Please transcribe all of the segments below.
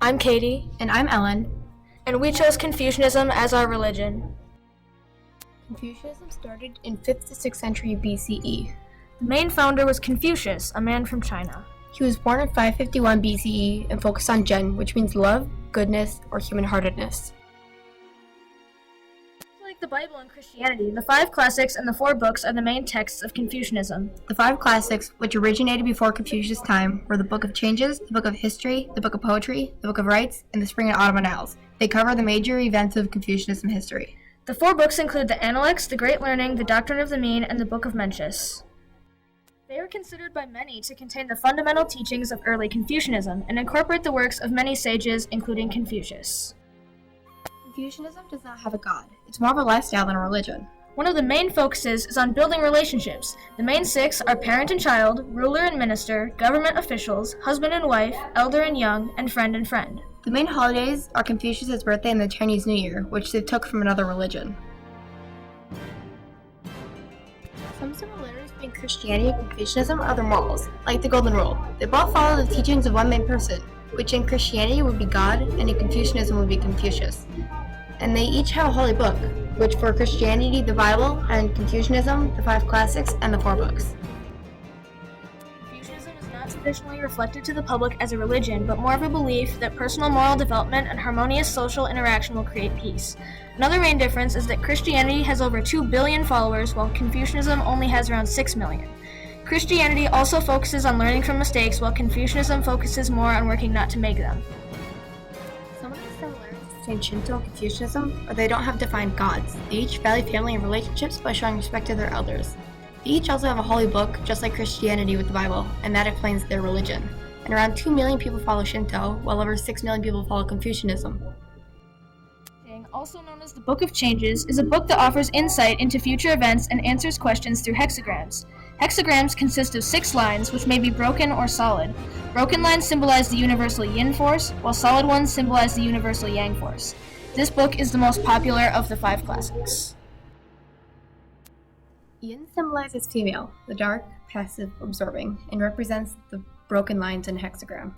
I'm Katie, And I'm Ellen. and we chose Confucianism as our religion. Confucianism started in 5th to 6th century BCE. The main founder was Confucius, a man from China. He was born in 551 BCE and focused on Zhen, which means love, goodness, or human-heartedness. Like the Bible and Christianity, the 5 classics and the 4 books are the main texts of Confucianism. The 5 classics, which originated before Confucius' time, were the Book of Changes, the Book of History, the Book of Poetry, the Book of Rites, and the Spring and Autumn Annals. They cover the major events of Confucianism history. The 4 books include the Analects, the Great Learning, the Doctrine of the Mean, and the Book of Mencius. They are considered by many to contain the fundamental teachings of early Confucianism and incorporate the works of many sages, including Confucius. Confucianism does not have a god. It's more of a lifestyle than a religion. One of the main focuses is on building relationships. The main 6 are parent and child, ruler and minister, government officials, husband and wife, elder and young, and friend and friend. The main holidays are Confucius' birthday and the Chinese New Year, which they took from another religion. Some similarities between Christianity and Confucianism are their morals, like the Golden Rule. They both follow the teachings of one main person, which in Christianity would be God, and in Confucianism would be Confucius. And they each have a holy book, which for Christianity, the Bible, and Confucianism, the 5 classics, and the 4 books. Confucianism is not traditionally reflected to the public as a religion, but more of a belief that personal moral development and harmonious social interaction will create peace. Another main difference is that Christianity has over 2 billion followers, while Confucianism only has around 6 million. Christianity also focuses on learning from mistakes, while Confucianism focuses more on working not to make them. Some of the similarities between Shinto and Confucianism are they don't have defined gods. They each value family and relationships by showing respect to their elders. They each also have a holy book, just like Christianity with the Bible, and that explains their religion. And around 2 million people follow Shinto, while over 6 million people follow Confucianism. Also known as the Book of Changes, is a book that offers insight into future events and answers questions through hexagrams. Hexagrams consist of 6 lines, which may be broken or solid. Broken lines symbolize the universal yin force, while solid ones symbolize the universal yang force. This book is the most popular of the 5 classics. Yin symbolizes female, the dark, passive, absorbing, and represents the broken lines in a hexagram.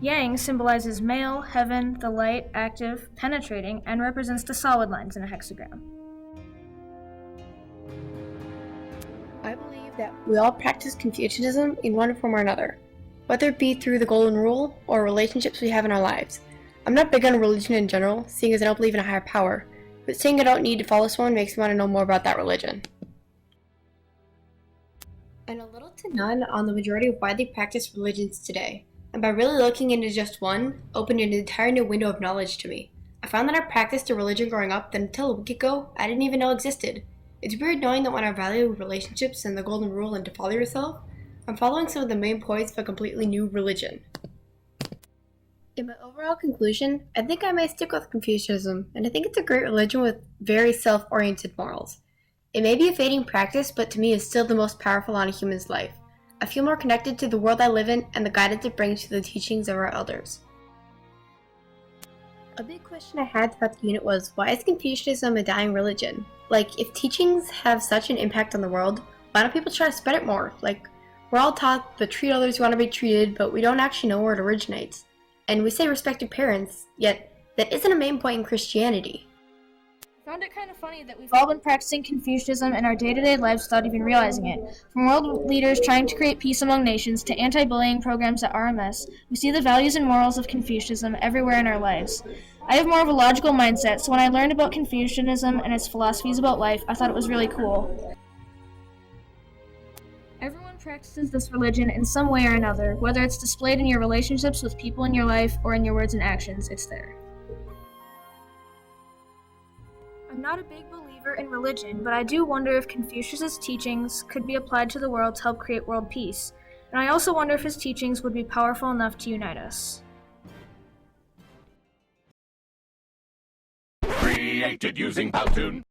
Yang symbolizes male, heaven, the light, active, penetrating, and represents the solid lines in a hexagram. I believe that we all practice Confucianism in one form or another, whether it be through the Golden Rule or relationships we have in our lives. I'm not big on religion in general, seeing as I don't believe in a higher power, but saying I don't need to follow someone makes me want to know more about that religion. And a little to none on the majority of widely practiced religions today. And by really looking into just one, opened an entire new window of knowledge to me. I found that I practiced a religion growing up that until a week ago, I didn't even know existed. It's weird knowing that when I value relationships and the Golden Rule and to follow yourself, I'm following some of the main points of a completely new religion. In my overall conclusion, I think I might stick with Confucianism, and I think it's a great religion with very self-oriented morals. It may be a fading practice, but to me is still the most powerful on a human's life. I feel more connected to the world I live in and the guidance it brings to the teachings of our elders. A big question I had throughout the unit was, why is Confucianism a dying religion? Like, if teachings have such an impact on the world, why don't people try to spread it more? Like, we're all taught to treat others who want to be treated, but we don't actually know where it originates. And we say respect your parents, yet that isn't a main point in Christianity. I found it kind of funny that we've all been practicing Confucianism in our day-to-day lives without even realizing it. From world leaders trying to create peace among nations to anti-bullying programs at RMS, we see the values and morals of Confucianism everywhere in our lives. I have more of a logical mindset, so when I learned about Confucianism and its philosophies about life, I thought it was really cool. Everyone practices this religion in some way or another, whether it's displayed in your relationships with people in your life or in your words and actions, it's there. I'm not a big believer in religion, but I do wonder if Confucius' teachings could be applied to the world to help create world peace. And I also wonder if his teachings would be powerful enough to unite us. Created using Powtoon.